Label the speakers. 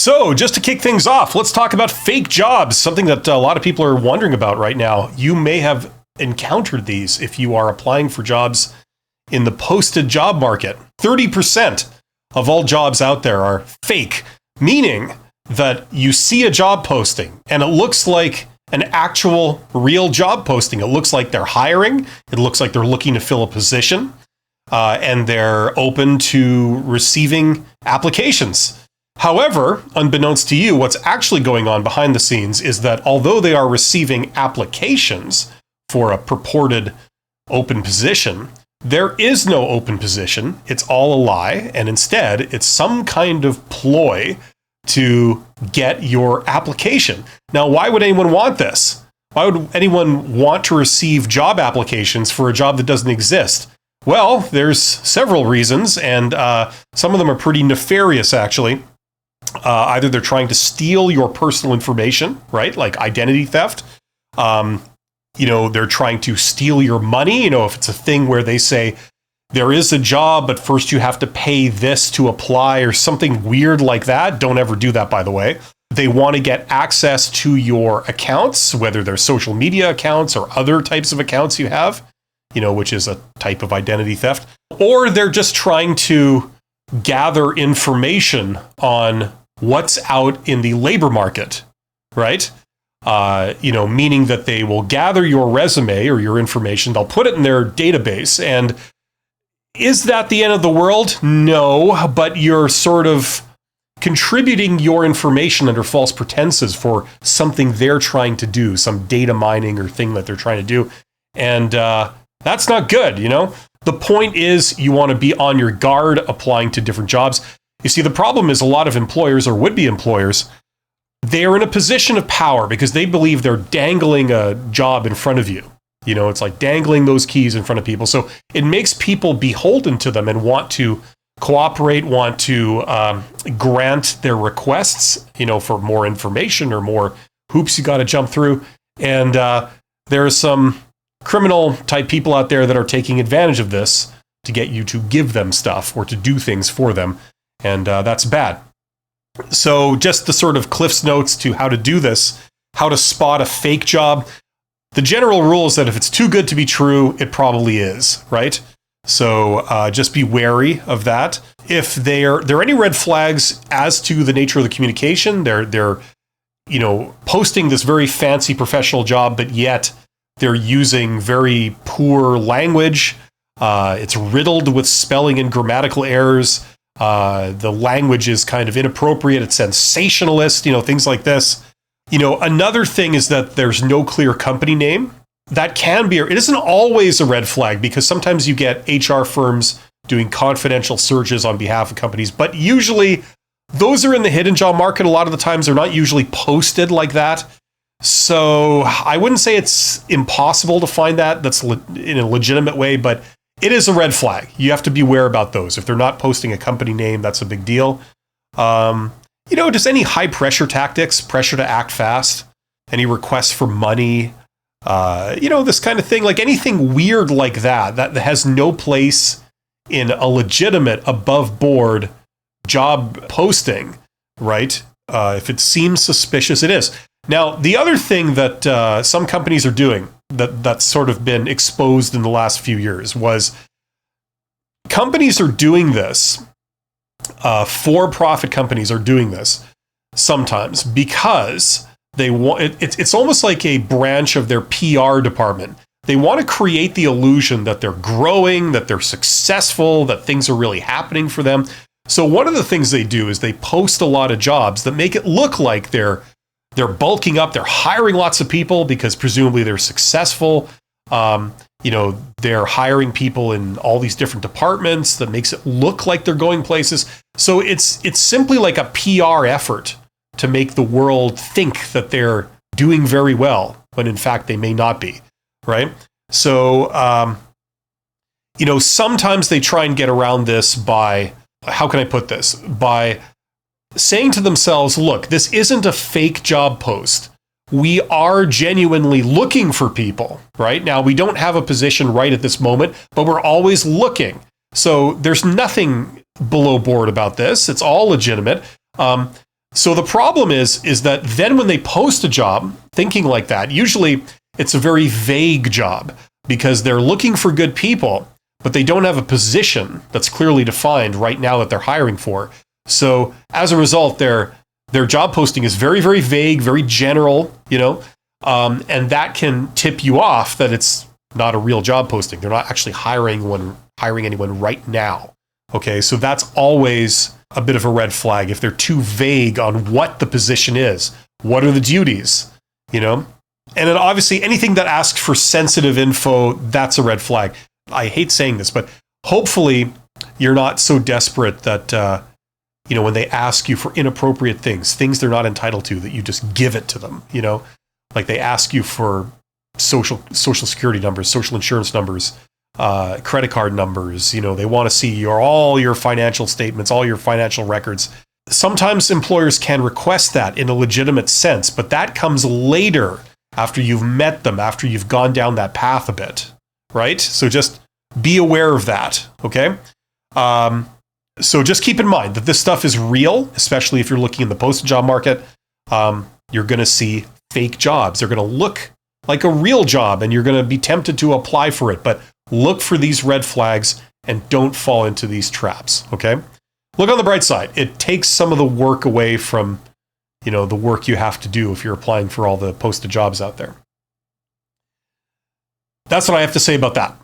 Speaker 1: So, just to kick things off, let's talk about fake jobs, something that a lot of people are wondering about right now. You may have encountered these if you are applying for jobs in the posted job market. 30% of all jobs out there are fake, meaning that you see a job posting and it looks like an actual real job posting. It looks like they're hiring. It looks like they're looking to fill a position, and they're open to receiving applications. However, unbeknownst to you, what's actually going on behind the scenes is that although they are receiving applications for a purported open position, there is no open position. It's all a lie. And instead, it's some kind of ploy to get your application. Now, why would anyone want this? Why would anyone want to receive job applications for a job that doesn't exist? Well, there's several reasons, and some of them are pretty nefarious, actually. Either they're trying to steal your personal information, right? Like identity theft. They're trying to steal your money. If it's a thing where they say there is a job, but first you have to pay this to apply or something weird like that. Don't ever do that, by the way. They want to get access to your accounts, whether they're social media accounts or other types of accounts you have, which is a type of identity theft. Or they're just trying to gather information on what's out in the labor market, right? Meaning that they will gather your resume or your information, they'll put it in their database. And is that the end of the world? No, but you're sort of contributing your information under false pretenses for something they're trying to do, some data mining or thing that they're trying to do. And that's not good, The point is you want to be on your guard applying to different jobs. You see, the problem is a lot of employers or would-be employers, they're in a position of power because they believe they're dangling a job in front of you. It's like dangling those keys in front of people. So it makes people beholden to them and want to cooperate, want to grant their requests, for more information or more hoops you got to jump through. And there are some criminal type people out there that are taking advantage of this to get you to give them stuff or to do things for them. And that's bad. So just the sort of Cliff's Notes to how to do this, how to spot a fake job. The general rule is that if it's too good to be true, it probably is, right? So just be wary of that. If there are any red flags as to the nature of the communication, they're posting this very fancy professional job, but yet they're using very poor language. It's riddled with spelling and grammatical errors. The language is kind of inappropriate. It's sensationalist, things like this. Another thing is that there's no clear company name. That can be, it isn't always a red flag because sometimes you get HR firms doing confidential searches on behalf of companies, but usually those are in the hidden job market. A lot of the times they're not usually posted like that. So I wouldn't say it's impossible to find that's in a legitimate way, but it is a red flag. You have to be aware about those. If they're not posting a company name, that's a big deal. Just any high pressure tactics, pressure to act fast, any requests for money, this kind of thing, like anything weird like that has no place in a legitimate above board job posting, right? If it seems suspicious, it is. Now, the other thing that some companies are doing that's sort of been exposed in the last few years was companies are doing this. For-profit companies are doing this sometimes because they want it's almost like a branch of their PR department. They want to create the illusion that they're growing, that they're successful, that things are really happening for them. So one of the things they do is they post a lot of jobs that make it look like they're bulking up, they're hiring lots of people because presumably they're successful. They're hiring people in all these different departments that makes it look like they're going places. So it's simply like a PR effort to make the world think that they're doing very well, when in fact they may not be, right? So, sometimes they try and get around this by, how can I put this? By saying to themselves, look, this isn't a fake job post. We are genuinely looking for people, right? Now, we don't have a position right at this moment, but we're always looking. So there's nothing below board about this. It's all legitimate. So the problem is that then when they post a job thinking like that, usually it's a very vague job because they're looking for good people, but they don't have a position that's clearly defined right now that they're hiring for. So as a result, their job posting is very, very vague, very general, and that can tip you off that it's not a real job posting. They're not actually hiring anyone right now. Okay, so that's always a bit of a red flag if they're too vague on what the position is. What are the duties? And then obviously anything that asks for sensitive info, that's a red flag. I hate saying this, but hopefully you're not so desperate that when they ask you for inappropriate things they're not entitled to, that you just give it to them. Like they ask you for social security numbers, social insurance numbers, credit card numbers. They want to see all your financial statements, all your financial records. Sometimes employers can request that in a legitimate sense, but that comes later after you've met them, after you've gone down that path a bit, right? So just be aware of that, okay? So just keep in mind that this stuff is real, especially if you're looking in the posted job market. You're going to see fake jobs. They're going to look like a real job, and you're going to be tempted to apply for it. But look for these red flags and don't fall into these traps, okay? Look on the bright side. It takes some of the work away from, the work you have to do if you're applying for all the posted jobs out there. That's what I have to say about that.